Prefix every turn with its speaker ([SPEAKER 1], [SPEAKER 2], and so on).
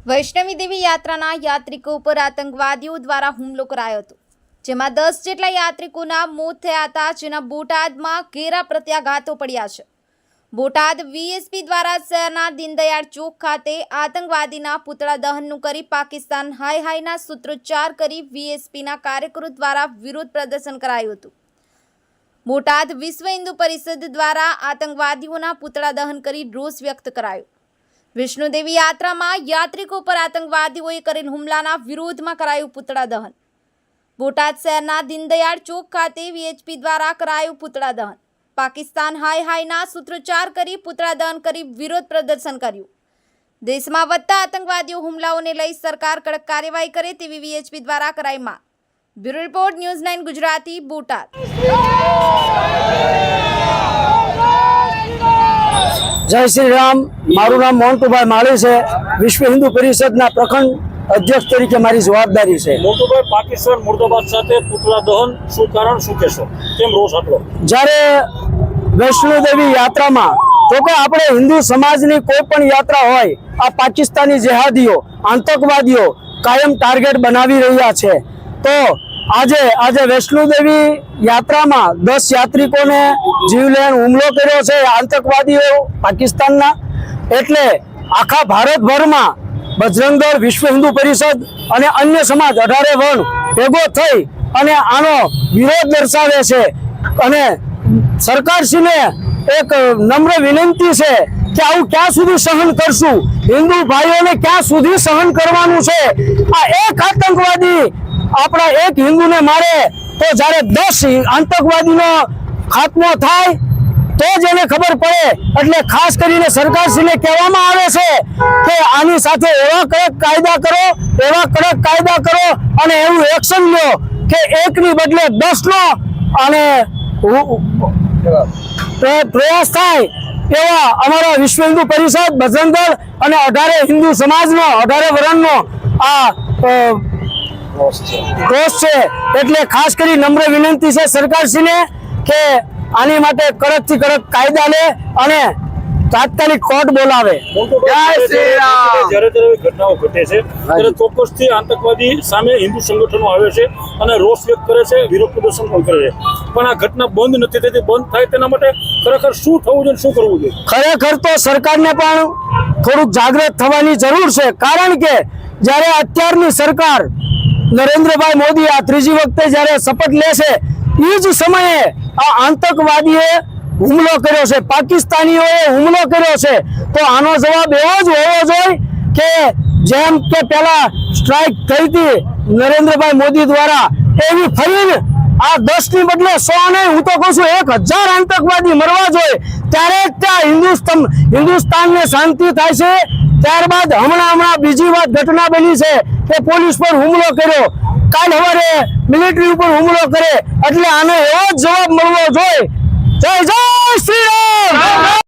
[SPEAKER 1] વૈષ્ણવી દેવી યાત્રાના યાત્રિકો પર આતંકવાદીઓ દ્વારા હુમલો કરાયો હતો, જેમાં 10 જેટલા યાત્રિકોના મોત થયા હતા, જેના બોટાદમાં ઘેરા પ્રત્યાઘાતો પડ્યા છે। બોટાદ વીએસપી દ્વારા શહેરના દીનદયાળ ચોક ખાતે આતંકવાદીના પુતળા દહનનું કરી પાકિસ્તાન હાય હાયના સૂત્રોચ્ચાર કરી વીએસપીના કાર્યકરો દ્વારા વિરોધ પ્રદર્શન કરાયું હતું। બોટાદ વિશ્વ હિન્દુ પરિષદ દ્વારા આતંકવાદીઓના પુતળા દહન કરી રોષ વ્યક્ત કરાયો। વૈષ્ણોદેવી યાત્રામાં યાત્રિકો પર આતંકવાદીઓએ કરેલ હુમલાના વિરોધમાં કરાયું પુતળા દહન। બોટાદ શહેરના દીનદયાળ ચોક ખાતે વીએચપી દ્વારા કરાયું પુતળા દહન। પાકિસ્તાન હાય હાયના સૂત્રોચ્ચાર કરી પુતળા દહન કરી વિરોધ પ્રદર્શન કર્યું। દેશમાં વધતા આતંકવાદીઓ હુમલાઓને લઈ સરકાર કડક કાર્યવાહી કરે તેવી વીએચપી દ્વારા કરાઈ માંગ। Bureau report news 9 Gujarati Botad.
[SPEAKER 2] जय श्री राम। मारू नाम मोहनभाई माली से। विश्व हिंदू परिषद प्रखंड अध्यक्ष तरीके मारी जवाबदारी है।
[SPEAKER 3] मोहनभाई पाकिस्तान मुर्दाबाद साथे पुतला दहन शू कारण शू कहेशो केम रोष आटलो?
[SPEAKER 2] જ્યારે વૈષ્ણોદેવી યાત્રામાં તો કે આપણે હિન્દુ સમાજની કોઈ પણ યાત્રા હોય, આ પાકિસ્તાની જેહાદીઓ આતંકવાદીઓ કાયમ ટાર્ગેટ બનાવી રહ્યા છે। તો આજે વૈષ્ણોદેવી યાત્રામાં 10 યાત્રિકોને જીવલેણ હુમલો કર્યો છે આતંકવાદીઓ પાકિસ્તાનના। એટલે આખા ભારતભરમાં બજરંગ દળ, વિશ્વ હિન્દુ પરિષદ અને અન્ય સમાજ 18 વર્ણ ભેગો થઈ અને આનો વિરોધ દર્શાવે છે। અને સરકારશ્રીને એક નમ્ર વિનંતી છે કે આવું ક્યાં સુધી સહન કરશું? હિન્દુ ભાઈઓને ક્યાં સુધી સહન કરવાનું છે? આ એક આતંકવાદી આપણા એક હિન્દુને મારે તો જ્યારે 10 આતંકવાદીનો ખાત્મો થાય તો જ એને ખબર પડે। એટલે ખાસ કરીને સરકારશ્રીને કહેવામાં આવે છે કે આની સાથે એવા કડક કાયદા કરો અને એવું એક્શન લો કે એકની બદલે 10નો અને પ્રયાસ થાય। એવા અમારા વિશ્વ હિન્દુ પરિષદ, બજરંગ દળ અને 18 હિન્દુ સમાજનો 18 વર્ણનો આ રોષ છે। એટલે ખાસ કરી નમ્ર વિનંતી છે સરકારશ્રીને કે આની માટે કડકથી કડક કાયદા લે અને તાત્કાલિક કોર્ટ બોલાવે।
[SPEAKER 3] જય શ્રી રામ। જ્યારે ઘટનાઓ ઘટે છે ત્યારે ચોક્કસથી આતંકવાદી સામે હિન્દુ સંગઠનો આવે છે અને રોષ વ્યક્ત કરે છે, વિરોધ પ્રદર્શન પણ કરે છે, પણ આ ઘટના બંધ નથી થતી। બંધ થાય તેના માટે ખરેખર શું થવું જોઈએ, શું કરવું જોઈએ?
[SPEAKER 2] ખરેખર તો સરકારને પણ થોડુંક જાગૃત થવાની જરૂર છે, કારણ કે જ્યારે અત્યારની સરકાર નરેન્દ્રભાઈ મોદી આ ત્રીજી વખતે જ્યારે શપથ લેશે એ જ સમયે આ આતંકવાદીએ હુમલો કર્યો છે, પાકિસ્તાનીઓએ હુમલો કર્યો છે। તો આનો જવાબ એવો જ હોવો જોઈએ કે જેમ કે પહેલા સ્ટ્રાઇક થઈ હતી નરેન્દ્રભાઈ મોદી દ્વારા, એવી ફરીને આ 10ની બદલે 100 નહીં, હું તો કહું છું 1000 આતંકવાદી મરવા જોઈએ, ત્યારે ત્યાં હિન્દુસ્તાનને શાંતિ થાય છે। ત્યારબાદ હમણાં બીજી વાત ઘટના બની છે કે પોલીસ પર હુમલો કર્યો, કાલ સવારે મિલિટરી ઉપર હુમલો કરે, એટલે આનો એવો જ જવાબ મળવો જોઈએ। જય જય શ્રી રામ।